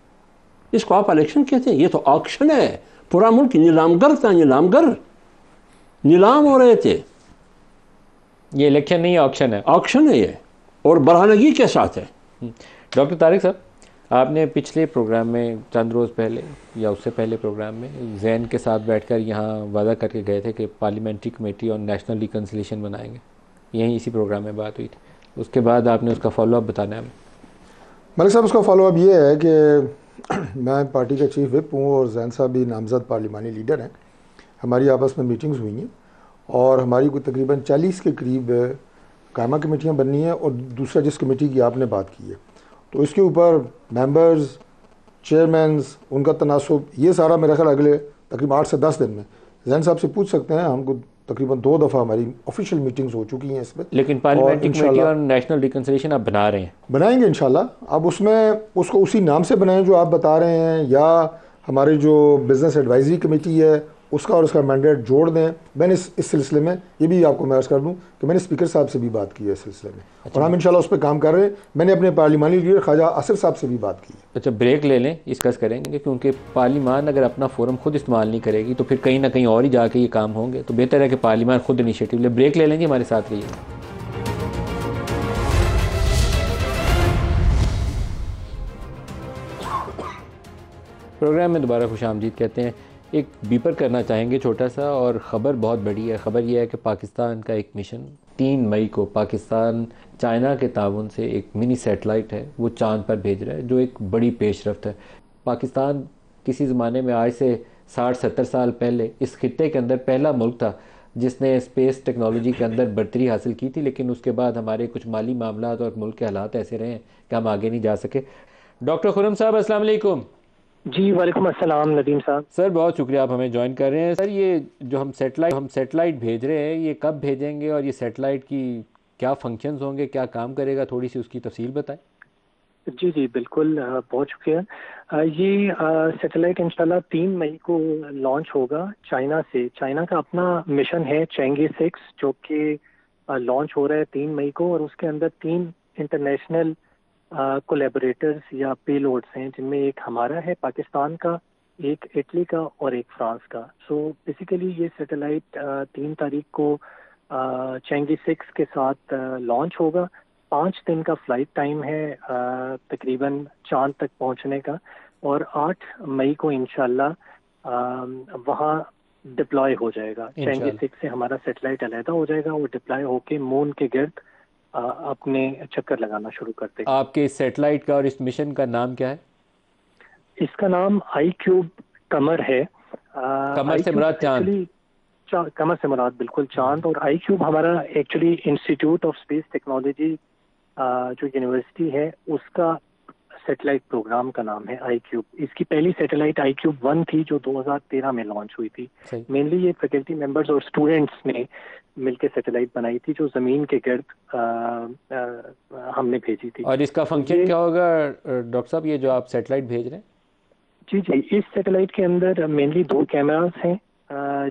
Speaker 3: इसको आप इलेक्शन कहते हैं? ये तो ऑक्शन है। पूरा मुल्क नीलामगर था, नीलाम हो रहे थे।
Speaker 1: ये इलेक्शन नहीं है, ऑक्शन है।
Speaker 3: ऑक्शन है ये, और बरहानगी के साथ है।
Speaker 1: डॉक्टर तारिक साहब, आपने पिछले प्रोग्राम में चंद रोज़ पहले या उससे पहले प्रोग्राम में जैन के साथ बैठकर यहाँ वादा करके गए थे कि पार्लियामेंट्री कमेटी और नेशनल रिकन्सिलिएशन बनाएंगे। यहीं इसी प्रोग्राम में बात हुई थी। उसके बाद आपने उसका फॉलोअप बताना है।
Speaker 4: मलिक साहब, उसका फॉलोअप ये है कि मैं पार्टी का चीफ विप हूँ और जैन साहब भी नामजद पार्लिमानी लीडर हैं। हमारी आपस में मीटिंग्स हुई हैं और हमारी कोई तकरीबन 40 के करीब कायमा कमेटियाँ बननी है। और दूसरा जिस कमेटी की आपने बात की है, तो इसके ऊपर मेंबर्स, चेयरमैन्स, उनका तनासुब, ये सारा मेरा ख्याल अगले तकरीबन 8 से 10 दिन में जैन साहब से पूछ सकते हैं। हमको तकरीबन 2 दफ़ा हमारी ऑफिशियल मीटिंग्स हो चुकी हैं इस पर।
Speaker 1: लेकिन पार्लियामेंट्री कमेटी और नेशनल रिकन्सिलिएशन आप बना रहे हैं?
Speaker 4: बनाएंगे इंशाल्लाह। अब उसमें उसको उसी नाम से बनाएं जो आप बता रहे हैं, या हमारी जो बिज़नेस एडवाइजरी कमेटी है उसका और उसका मैंडेट जोड़ दें। मैंने इस सिलसिले में ये भी आपको मैं अर्ज़ कर दूं कि मैंने स्पीकर साहब से भी बात की है इस सिलसिले में, और हम इंशाल्लाह उस पर काम कर रहे हैं। मैंने अपने पार्लिमानी लीडर ख्वाजा आसिफ साहब से भी बात की है।
Speaker 1: अच्छा, ब्रेक ले लें, डिस्कस करेंगे, क्योंकि पार्लिमान अगर अपना फोरम खुद इस्तेमाल नहीं करेगी तो फिर कहीं ना कहीं और ही जाके ये काम होंगे, तो बेहतर है कि पार्लिमान खुद इनिशिएटिव ले। ब्रेक ले लेंगे, हमारे साथ रहिए। प्रोग्राम में दोबारा खुशामदीद कहते हैं। एक बीपर करना चाहेंगे छोटा सा, और ख़बर बहुत बड़ी है। ख़बर यह है कि पाकिस्तान का एक मिशन 3 मई को पाकिस्तान चाइना के ताउन से एक मिनी सैटेलाइट है वो चांद पर भेज रहा है, जो एक बड़ी पेशरफ्त है। पाकिस्तान किसी ज़माने में आज से 60-70 साल पहले इस खित्ते के अंदर पहला मुल्क था जिसने स्पेस टेक्नोलॉजी के अंदर बढ़तरी हासिल की थी, लेकिन उसके बाद हमारे कुछ माली मामलात और मुल्क के हालात ऐसे रहे हैं कि हम आगे नहीं जा सके। डॉक्टर खुर्रम साहब, अस्सलाम वालेकुम।
Speaker 6: जी वालेकुम अस्सलाम नदीम साहब।
Speaker 1: सर बहुत शुक्रिया, आप हमें ज्वाइन कर रहे हैं। सर ये जो हम सेटेलाइट भेज रहे हैं, ये कब भेजेंगे और ये सेटेलाइट की क्या फंक्शंस होंगे, क्या काम करेगा, थोड़ी सी उसकी तफसील बताएं।
Speaker 6: जी जी बिल्कुल, बहुत शुक्रिया। ये सैटेलाइट इंशाल्लाह 3 मई को लॉन्च होगा चाइना से। चाइना का अपना मिशन है चेंगी 6 जो कि लॉन्च हो रहा है 3 मई को, और उसके अंदर 3 इंटरनेशनल कोलैबोरेटर्स या पेलोड्स हैं, जिनमें एक हमारा है पाकिस्तान का, एक इटली का और एक फ्रांस का। सो बेसिकली ये सैटेलाइट 3 तारीख को चेंगी 6 के साथ लॉन्च होगा। 5 दिन का फ्लाइट टाइम है तकरीबन चांद तक पहुंचने का, और 8 मई को इंशाल्लाह वहाँ डिप्लॉय हो जाएगा। चेंगी 6 से हमारा सैटेलाइट अलहदा हो जाएगा, वो डिप्लॉय होके मून के गिर्द अपने चक्कर लगाना शुरू कर देगा।
Speaker 1: आपके इस सैटेलाइट का और इस मिशन का नाम क्या है?
Speaker 6: इसका नाम iCube कमर है।
Speaker 1: कमर से मुराद चांद?
Speaker 6: कमर से मुराद बिल्कुल चांद। और iCube हमारा actually institute of space technology जो यूनिवर्सिटी है उसका सैटेलाइट प्रोग्राम का नाम है iCube। इसकी पहली सैटेलाइट iCube 1 थी जो 2013 में लॉन्च हुई थी। मेनली ये फैकल्टी मेंबर्स और स्टूडेंट्स ने मिलकर सैटेलाइट बनाई थी जो ज़मीन के गिर्द हमने भेजी थी।
Speaker 1: और इसका फंक्शन क्या होगा डॉक्टर साहब, ये जो आप सैटेलाइट भेज रहे हैं?
Speaker 6: जी जी, इस सैटेलाइट के अंदर मेनली 2 कैमरास हैं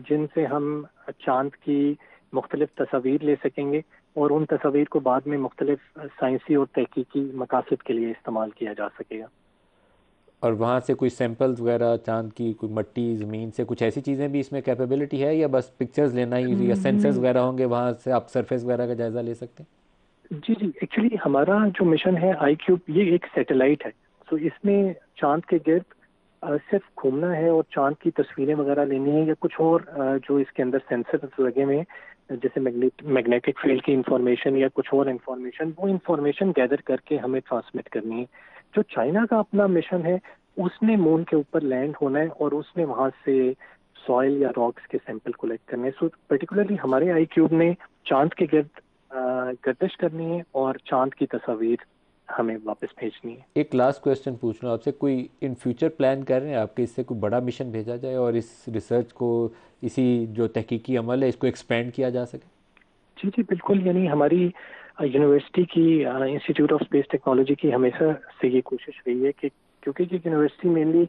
Speaker 6: जिनसे हम चांद की मुख्तलिफ तस्वीर ले सकेंगे, और उन तस्वीर को बाद में मुख्तलिफ साइंसी और तहकीकी मकासद के लिए इस्तेमाल किया जा सकेगा।
Speaker 1: और वहाँ से कोई सैंपल्स वगैरह चांद की, कोई मट्टी ज़मीन से, कुछ ऐसी चीज़ें भी इसमें कैपेबिलिटी है, या बस पिक्चर्स लेना ही, या सेंसर्स वगैरह होंगे वहाँ से आप सरफेस वगैरह का जायज़ा ले सकते हैं?
Speaker 6: जी जी, एक्चुअली हमारा जो मिशन है iCube ये एक सैटेलाइट है। तो इसमें चांद के गिर्द सिर्फ घूमना है और चांद की तस्वीरें वगैरह लेनी है, या कुछ और जो इसके अंदर सेंसर्स लगे हुए हैं जैसे मैग्नेटिक फील्ड की इंफॉर्मेशन या कुछ और इंफॉर्मेशन, वो इंफॉर्मेशन गैदर करके हमें ट्रांसमिट करनी है। जो चाइना का अपना मिशन है उसने मून के ऊपर लैंड होना है और उसने वहाँ से सॉइल या रॉक्स के सैंपल कलेक्ट करने हैं। सो पर्टिकुलरली हमारे iCube ने चांद के गिर्द गर्दिश करनी है और चांद की तस्वीर हमें वापस भेजनी है।
Speaker 1: एक लास्ट क्वेश्चन पूछ रहा हूँ आपसे, कोई इन फ्यूचर प्लान कर रहे हैं आपके इससे कोई बड़ा मिशन भेजा जाए और इस रिसर्च को, इसी जो तहकीकी अमल है इसको एक्सपेंड किया जा सके?
Speaker 6: जी जी बिल्कुल, यानी हमारी यूनिवर्सिटी की इंस्टीट्यूट ऑफ स्पेस टेक्नोलॉजी की हमेशा से ये कोशिश रही है कि क्योंकि ये यूनिवर्सिटी मेनली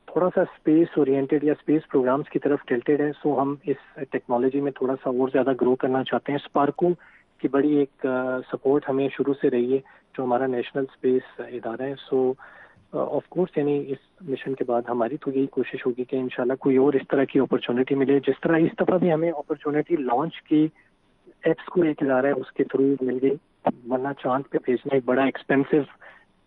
Speaker 6: थोड़ा सा स्पेस ओरिएंटेड या स्पेस प्रोग्राम्स की तरफ टिल्टेड है, सो हम इस टेक्नोलॉजी में थोड़ा सा और ज़्यादा ग्रो करना चाहते हैं। स्पार्को की बड़ी एक सपोर्ट हमें शुरू से रही है जो हमारा नेशनल स्पेस इदारा है। सो ऑफ कोर्स यानी इस मिशन के बाद हमारी तो यही कोशिश होगी कि इंशाल्लाह कोई और इस तरह की अपॉर्चुनिटी मिले, जिस तरह इस दफ़ा भी हमें अपॉर्चुनिटी लॉन्च की एप्स को एक इदारा है उसके थ्रू मिल गई, वरना चांद पे भेजना एक बड़ा एक्सपेंसिव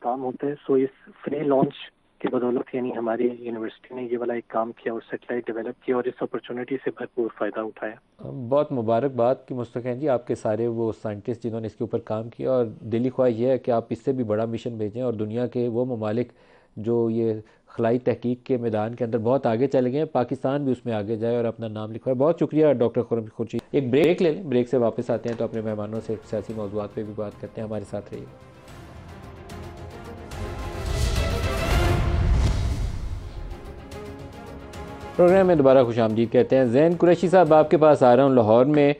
Speaker 6: काम होता है। सो इस फ्री लॉन्च की बदौलत यानी हमारी यूनिवर्सिटी ने ये वाला एक काम किया और सैटेलाइट डेवलप किया और इस अपॉर्चुनिटी से भरपूर फ़ायदा उठाया।
Speaker 1: बहुत मुबारकबाद कि मुस्तक़िल जी आपके सारे वो साइंटिस्ट जिन्होंने इसके ऊपर काम किया, और दिली ख्वाहिश ये है कि आप इससे भी बड़ा मिशन भेजें और दुनिया के वो ममालिक जो ये खलाई तहकीक के मैदान के अंदर बहुत आगे चले गए हैं, पाकिस्तान भी उसमें आगे जाए और अपना नाम लिखवाए। बहुत शुक्रिया डॉक्टर खुर्रम खुर्शीद। एक ब्रेक ले लें, ब्रेक से वापस आते हैं तो अपने मेहमानों से सियासी मौज़ूआत पे भी बात करते हैं। हमारे साथ रहिए। प्रोग्राम में दोबारा खुशामदीद कहते हैं। ज़ैन कुरैशी साहब, आपके पास आ रहा हूँ। लाहौर में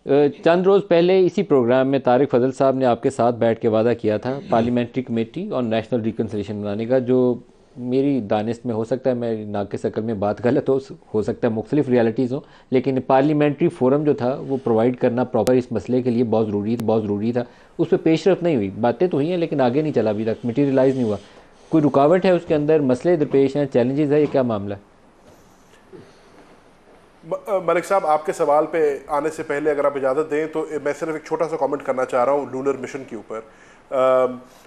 Speaker 1: चंद रोज़ पहले इसी प्रोग्राम में तारिक फजल साहब ने आपके साथ बैठ के वादा किया था पार्लियामेंट्री कमेटी और नेशनल रिकन्सिलिएशन बनाने का, जो मेरी दानिश में हो सकता है मैं नाक़िस अकल में बात गलत हो सकता है मुख्तलिफ रियलिटीज़ हो, लेकिन पार्लियामेंट्री फोरम जो था वो प्रोवाइड करना प्रॉपर इस मसले के लिए बहुत ज़रूरी था। उस पर पेशरफ नहीं हुई, बातें तो हुई हैं लेकिन आगे नहीं चला, अभी तक मटीरियलाइज़ नहीं हुआ। कोई रुकावट है उसके अंदर, मसले दरपेश हैं, चैलेंजेस है, ये क्या मामला है?
Speaker 5: मलिक साहब, आपके सवाल पे आने से पहले अगर आप इजाज़त दें तो मैं सिर्फ एक छोटा सा कमेंट करना चाह रहा हूँ लूनर मिशन के ऊपर।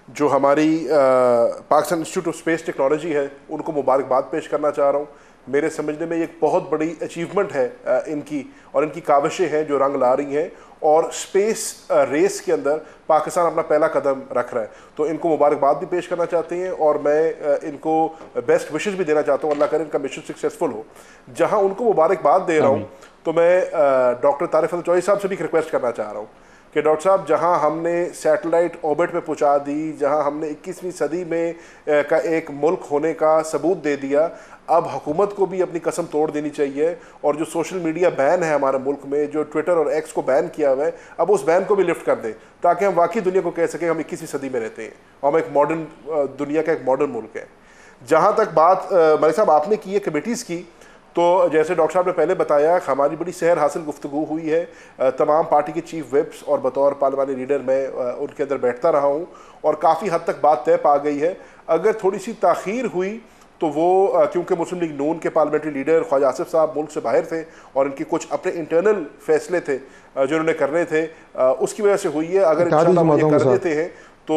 Speaker 5: जो हमारी Pakistan institute of space technology है उनको मुबारकबाद पेश करना चाह रहा हूँ। मेरे समझने में ये एक बहुत बड़ी अचीवमेंट है इनकी, और इनकी काविशें हैं जो रंग ला रही हैं, और स्पेस रेस के अंदर पाकिस्तान अपना पहला कदम रख रहा है। तो इनको मुबारकबाद भी पेश करना चाहते हैं और मैं इनको बेस्ट विशेस भी देना चाहता हूँ। अल्लाह करे इनका मिशन सक्सेसफुल हो। जहाँ उनको मुबारकबाद दे रहा हूँ तो मैं डॉक्टर तारिक फजल चौधरी साहब से भी रिक्वेस्ट करना चाह रहा हूँ कि डॉक्टर साहब, जहां हमने सैटेलाइट ऑर्बिट में पहुंचा दी, जहां हमने 21वीं सदी में का एक मुल्क होने का सबूत दे दिया, अब हुकूमत को भी अपनी कसम तोड़ देनी चाहिए। और जो सोशल मीडिया बैन है हमारे मुल्क में, जो ट्विटर और एक्स को बैन किया हुआ है, अब उस बैन को भी लिफ्ट कर दें ताकि हम वाकई दुनिया को कह सकें हम 21वीं सदी में रहते हैं, हम एक मॉडर्न दुनिया का एक मॉडर्न मुल्क है। जहाँ तक बात मलिक साहब आपने की है कमेटीज़ की, तो जैसे डॉक्टर साहब ने पहले बताया, हमारी बड़ी सेहर हासिल गुफ्तगू हुई है। तमाम पार्टी के चीफ विप्स और बतौर पार्लिमानी लीडर मैं उनके अंदर बैठता रहा हूँ और काफ़ी हद तक बात तय पा गई है। अगर थोड़ी सी ताख़ीर हुई तो वो क्योंकि मुस्लिम लीग नून के पार्लियामेंट्री लीडर ख्वाजा आसिफ साहब मुल्क से बाहर थे और इनके कुछ अपने इंटरनल फैसले थे जो उन्होंने करने थे, उसकी वजह से हुई है। अगर इंशाअल्लाह वो ये कर देते हैं तो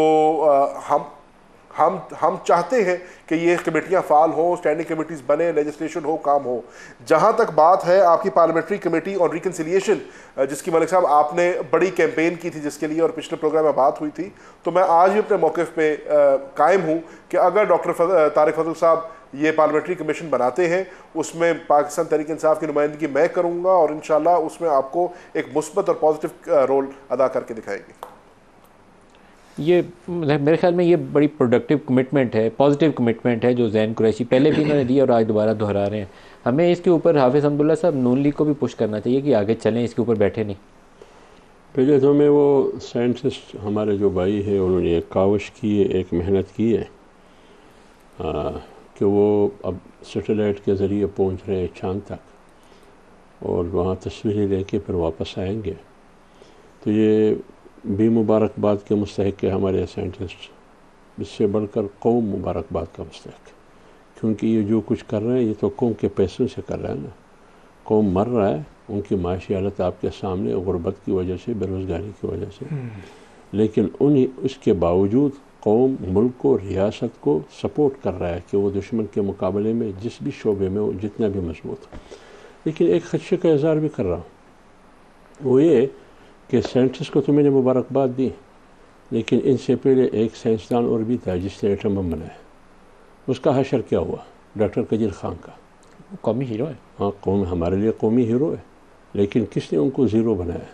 Speaker 5: हम चाहते हैं कि ये कमेटियां फाल हो, स्टैंडिंग कमेटीज़ बने, लेजिस्लेशन हो, काम हो। जहां तक बात है आपकी पार्लियामेंट्री कमेटी और रिकन्सिलिएशन, जिसकी मलिक साहब आपने बड़ी कैंपेन की थी जिसके लिए, और पिछले प्रोग्राम में बात हुई थी, तो मैं आज भी अपने मौक़िफ़ पे कायम हूँ कि अगर डॉक्टर तारिक फजल साहब ये पार्लियामेंट्री कमीशन बनाते हैं उसमें पाकिस्तान तहरीक इंसाफ की नुमाइंदगी मैं करूँगा और इंशाल्लाह उसमें आपको एक मुस्बत और पॉजिटिव रोल अदा करके दिखाएंगे।
Speaker 1: ये मेरे ख्याल में ये बड़ी प्रोडक्टिव कमिटमेंट है, पॉजिटिव कमिटमेंट है जो ज़ैन कुरैशी पहले भी इन्होंने दी और आज दोबारा दोहरा रहे हैं। हमें इसके ऊपर हाफिज़ अब्दुल्ला साहब नून लीग को भी पुश करना चाहिए कि आगे चलें, इसके ऊपर बैठे नहीं।
Speaker 3: पहले तो मैं वो साइंटिस्ट हमारे जो भाई है उन्होंने एक काविश की है, एक मेहनत की है कि वो अब सैटेलाइट के ज़रिए पहुंच रहे हैं चांद तक और वहाँ तस्वीरें लेके फिर वापस आएंगे। तो ये भी मुबारकबाद के मुस्तहिक है हमारे साइंटिस्ट, इससे बढ़कर कौम मुबारकबाद का मुस्तहिक, क्योंकि ये जो कुछ कर रहे हैं ये तो कौम के पैसों से कर रहे हैं ना। कौम मर रहा है, उनकी माशी हालत आपके सामने, गुर्बत की वजह से, बेरोज़गारी की वजह से, लेकिन उसके बावजूद कौम मुल्क को, रियासत को सपोर्ट कर रहा है कि वो दुश्मन के मुकाबले में जिस भी शोबे में वो जितना भी मजबूत हो। लेकिन एक खदशे का इज़हार भी कर रहा हूँ, वो ये कि साइंटिस्ट को तो मैंने मुबारकबाद दी, लेकिन इनसे पहले एक साइंसदान और भी था जिसने एटम बम बनाया, उसका हशर क्या हुआ? डॉक्टर कदीर खान का।
Speaker 1: कौमी हीरो है।
Speaker 3: हाँ, कौम हमारे लिए कौमी हीरो है, लेकिन किसने उनको ज़ीरो बनाया?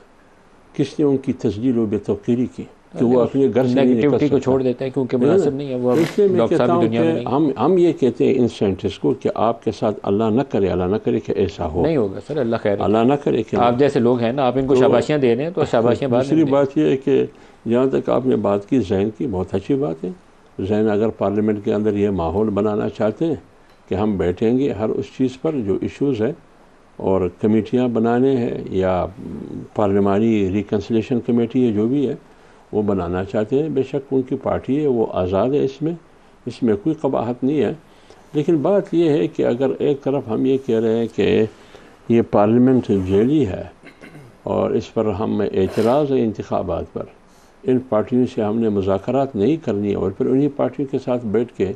Speaker 3: किसने उनकी तस्जील व बेतौकीरी की कि वो अपने घर से
Speaker 1: नेगेटिविटी को छोड़ देते हैं क्योंकि मुनासिब नहीं है वो।
Speaker 3: इसलिए मैं कहता हूँ कि हम ये कहते हैं इन साइंटिस्ट को कि आपके साथ अल्लाह न करे कि ऐसा हो।
Speaker 1: नहीं होगा सर, अल्लाह खैर,
Speaker 3: अल्लाह न करे कि
Speaker 1: आप जैसे लोग हैं ना, आप इनको शाबाशियाँ दे रहे हैं तो शाबाशियाँ बाद।
Speaker 3: दूसरी बात यह है कि जहाँ तक आपने बात की ज़ैन की, बहुत अच्छी बात है। ज़ैन अगर पार्लियामेंट के अंदर ये माहौल बनाना चाहते हैं कि हम बैठेंगे हर उस चीज़ पर जो इश्यूज़ है और कमेटियाँ बनाने हैं या पार्लियामानी रिकन्सिलेशन कमेटी है जो भी है वो बनाना चाहते हैं, बेशक उनकी पार्टी है, वो आज़ाद है, इसमें कोई कबाहत नहीं है। लेकिन बात यह है कि अगर एक तरफ हम ये कह रहे हैं कि ये पार्लियामेंट जेली है और इस पर हम एतराज़ है इंतखाबात पर, इन पार्टियों से हमने मुज़ाकरात नहीं करनी है और फिर उन्हीं पार्टियों के साथ बैठ के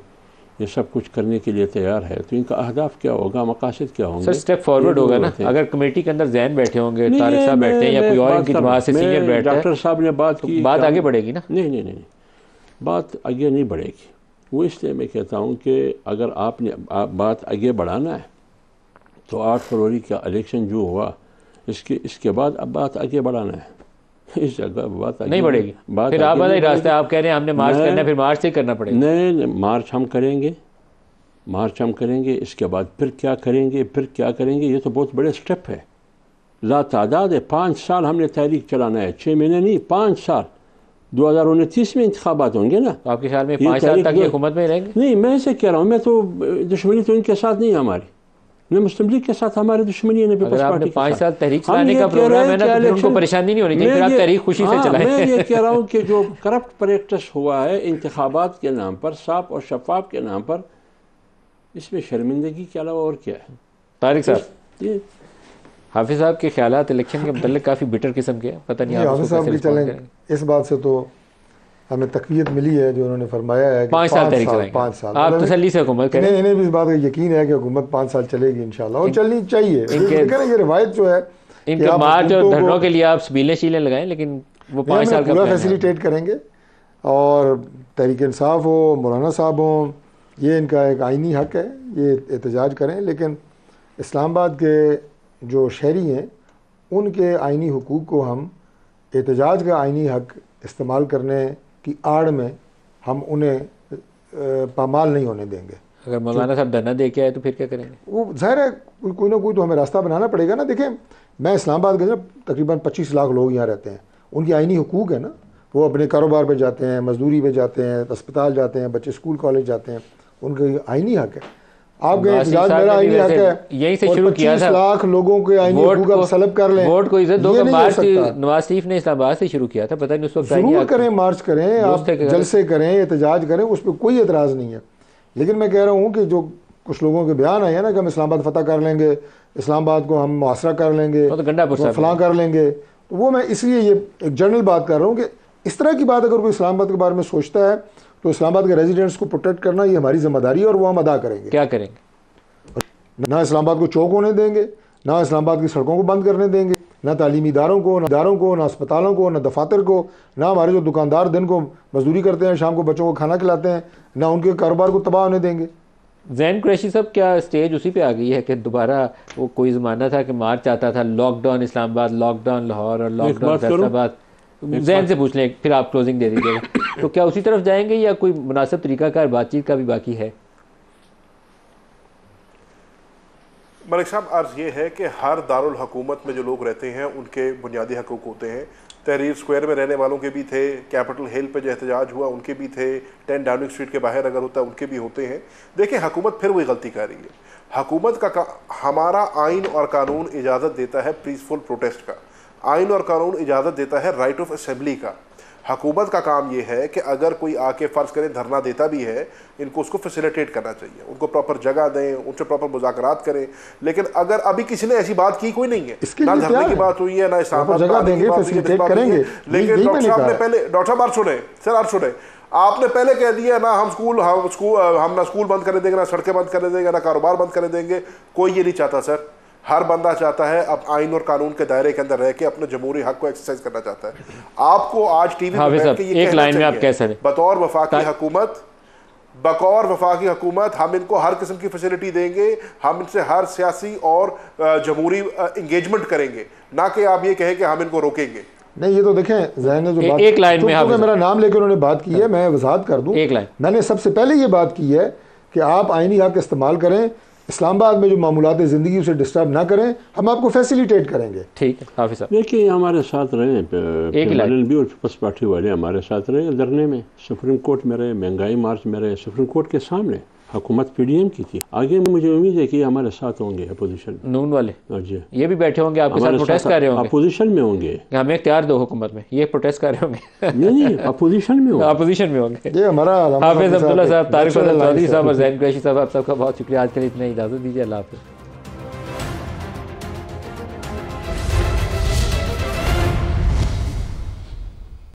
Speaker 3: ये सब कुछ करने के लिए तैयार है, तो इनका अहदाफ क्या होगा, मकासद क्या होंगे?
Speaker 1: सर स्टेप फॉरवर्ड होगा ना, अगर कमेटी के अंदर ज़ैन बैठे होंगे, तारिक साहब बैठते हैं या कोई और इनकी जमात से सीनियर बैठता है,
Speaker 3: डॉक्टर साहब ने बात की,
Speaker 1: बात आगे बढ़ेगी ना?
Speaker 3: नहीं, बात आगे नहीं बढ़ेगी। वो इसलिए मैं कहता हूँ कि अगर आपने बात आगे बढ़ाना है तो 8 फरवरी का इलेक्शन जो हुआ इसके बाद अब बात आगे बढ़ाना है। इस जगह बात
Speaker 1: नहीं बढ़ेगी, फिर आप वाला रास्ता आप कह रहे हैं हमने मार्च करना है, फिर मार्च से करना पड़ेगा।
Speaker 3: नहीं, मार्च हम करेंगे, इसके बाद फिर क्या करेंगे, ये तो बहुत बड़े स्टेप है, ला तादाद है। 5 साल हमने तहरीक चलाना है, 6 महीने नहीं, 5 साल। 2029 में इंतखाबात होंगे ना।
Speaker 1: तो आपके ख्याल में 5 साल तक ये हुकूमत में रहेंगे?
Speaker 3: नहीं, मैं ऐसे कह रहा हूँ, मैं तो दुश्मनी तो इनके साथ नहीं है हमारी, मैं मुस्लिम लीग के साथ हमारी दुश्मनी है।
Speaker 1: अगर आपने 5 साल तहरीक चलाने का प्रोग्राम है ना, तो फिर उनको परेशानी नहीं होनी चाहिए, फिर आप तहरीक खुशी से चलाएं।
Speaker 3: मैं ये कह रहा हूँ कि जो करप्ट प्रैक्टिस हुआ है इंतखाबात के नाम पर, साफ और शफाफ के नाम पर, इसमें शर्मिंदगी के अलावा और क्या है?
Speaker 1: तारिक साहब, हाफिज साहब के ख्यालात इलेक्शन के मतलब काफ़ी बिटर किस्म के हैं, पता नहीं
Speaker 4: हाफिज साहब की चलें, इस बात से तो हमें तकवीत मिली है जो उन्होंने फरमाया है कि
Speaker 1: 5 साल तहरीक चलाएंगे।
Speaker 4: 5 साल
Speaker 1: आप तसल्ली से हुकूमत करें।
Speaker 4: इन्हें भी इस बात का यकीन है कि हुकूमत 5 साल चलेगी इंशाल्लाह, और चलनी चाहिए। ये रिवायत जो है
Speaker 1: इनके मार्च और धरनों के लिए आप सबीलें शीलें लगाएं, लेकिन वो 5 साल का
Speaker 4: पूरा फैसिलिटेट करेंगे। और तहरीक इंसाफ हो, मौलाना साहब हो, ये इनका एक आइनी हक है, ये एहतजाज करें, लेकिन इस्लामाबाद के जो शहरी हैं उनके आइनी हुकूक को हम एहतजाज का आइनी हक इस्तेमाल करने की आड़ में हम उन्हें पामाल नहीं होने देंगे।
Speaker 1: अगर मौलाना साहब धरना दे के आए तो फिर क्या करेंगे?
Speaker 4: वो जाहिर है कोई ना कोई तो हमें रास्ता बनाना पड़ेगा ना। देखें, मैं इस्लामाबाद के तकरीबन 25 लाख लोग यहाँ रहते हैं, उनकी आइनी हुकूक है ना, वो अपने कारोबार पे जाते हैं, मजदूरी पे जाते हैं, अस्पताल जाते हैं, बच्चे स्कूल कॉलेज जाते हैं, उनका आइनी हक है। आपके एहतजाज मेरा आइनी हक है,
Speaker 1: यही से शुरू किया था।
Speaker 4: 25 लाख लोगों के आइनी हुकूक आप सलब कर लें,
Speaker 1: वोट को इज्जत दो। मार्च नवाज शरीफ ने इस्लामाबाद से शुरू किया था, पता नहीं उस वक्त
Speaker 4: जरूर करें, मार्च करें, आप जलसे करें, एहतजाज करें, उस पर कोई एतराज़ नहीं है। लेकिन मैं कह रहा हूँ कि जो कुछ लोगों के बयान आए हैं ना कि हम इस्लामाबाद फतह कर लेंगे, इस्लामाबाद को हम मुआसरा कर लेंगे,
Speaker 1: तो
Speaker 4: फलां कर लेंगे, तो वो मैं इसलिए ये एक जनरल बात कर रहा हूँ कि इस तरह की बात अगर कोई इस्लामाबाद के बारे में सोचता है तो इस्लामाबाद के रेजिडेंट्स को प्रोटेक्ट करना ये हमारी जिम्मेदारी है और वो हम अदा करेंगे।
Speaker 1: क्या करेंगे?
Speaker 4: ना इस्लामाबाद को चौक होने देंगे, ना इस्लामाबाद की सड़कों को बंद करने देंगे, ना तालीमी इदारों को, ना अस्पतालों को, ना दफातर को, ना हमारे जो दुकानदार दिन को मजदूरी करते हैं, शाम को बच्चों को खाना खिलाते हैं, ना उनके कारोबार को तबाह होने देंगे।
Speaker 1: जैन कुरैशी साहब, क्या स्टेज उसी पे आ गई है कि दोबारा वो कोई ज़माना था कि मार्च आता था, लॉकडाउन इस्लामाबाद, लॉकडाउन लाहौर और लॉकडाउन फैसलाबाद? जैन से पूछ लें, फिर आप क्लोजिंग दे दीजिएगा। तो क्या उसी तरफ जाएंगे या कोई मुनासिब तरीकाकार बातचीत का भी बाकी है?
Speaker 5: मलिक साहब, अर्ज़ ये है कि हर दारुल हुकूमत में जो लोग रहते हैं उनके बुनियादी हकूक़ होते हैं। तहरीर स्क्वायर में रहने वालों के भी थे, कैपिटल हिल पे जो एहतजाज हुआ उनके भी थे, 10 डाउनिंग स्ट्रीट के बाहर अगर होता है उनके भी होते हैं। देखिए, हुकूमत फिर वही गलती कर रही है। हुकूमत का हमारा आइन और कानून इजाज़त देता है पीसफुल प्रोटेस्ट का, आइन और कानून इजाज़त देता है राइट ऑफ असेंबली का। हुकूमत का काम ये है कि अगर कोई आके फ़र्ज़ करें धरना देता भी है, इनको उसको फैसिलिटेट करना चाहिए, उनको प्रॉपर जगह दें, उनसे प्रॉपर मुज़ाकरात करें। लेकिन अगर अभी किसी ने ऐसी बात की कोई नहीं है, ना धरने की बात हुई है, ना इस्लामाबाद
Speaker 4: जगह देंगे, फैसिलिटेट करेंगे।
Speaker 5: लेकिन डॉक्टर साहब ने पहले, डॉक्टर साहब आप सुने, आपने पहले कह दिया ना हम ना स्कूल बंद कर देंगे, ना सड़कें बंद कर देंगे, ना कारोबार बंद कर देंगे। कोई ये नहीं चाहता सर। हर बंदा चाहता है अब आइन और कानून के दायरे के अंदर रह के अपने जमहूरी हक को एक्सरसाइज करना चाहता है। आपको आज टीवी पे बैठ के ये
Speaker 1: एक लाइन में आप कह सकते हैं,
Speaker 5: बतौर वफाकी हुकूमत हम इनको हर किस्म की फैसिलिटी देंगे, हम इनसे हर सियासी और जमहूरी इंगेजमेंट करेंगे, ना कि आप ये कहें कि हम इनको रोकेंगे।
Speaker 4: नहीं, ये तो देखें जैन ने जो बात
Speaker 1: एक लाइन में
Speaker 4: मेरा नाम लेकर उन्होंने बात की है, मैं वजाहत कर दूं।
Speaker 1: एक लाइन
Speaker 4: मैंने सबसे पहले ये बात की है कि आप आइनी हक इस्तेमाल करें, इस्लामाबाद में जो मामूलात ज़िंदगी उसे डिस्टर्ब ना करें, हम आपको फैसिलिटेट करेंगे।
Speaker 1: ठीक है हाफिज़ साहब,
Speaker 3: देखिए हमारे साथ रहे भी और पीपल्स पार्टी वाले हमारे साथ रहे धरने में, सुप्रीम कोर्ट में रहे, महंगाई मार्च में रहे, सुप्रीम कोर्ट के सामने। हुकूमत पीडीएम की थी। आगे मुझे उम्मीद है कि हमारे साथ होंगे अपोजिशन
Speaker 1: नून वाले।
Speaker 3: जी,
Speaker 1: ये भी बैठे होंगे आपके साथ, प्रोटेस्ट कर रहे होंगे,
Speaker 3: अपोजिशन में होंगे।
Speaker 1: हमें इख्तियार दो हुकूमत में, ये प्रोटेस्ट कर रहे होंगे।
Speaker 3: नहीं, अपोजिशन में होंगे,
Speaker 1: अपोजिशन में होंगे।
Speaker 4: ये हमारा
Speaker 1: हाफिज़ अब्दुल्ला साहब, तारिक फजल चौधरी साहब और जैन कुरैशी साहब, आप सबका बहुत शुक्रिया। आज के लिए इतना इजाज़त दीजिए, अल्लाह हाफ़िज़।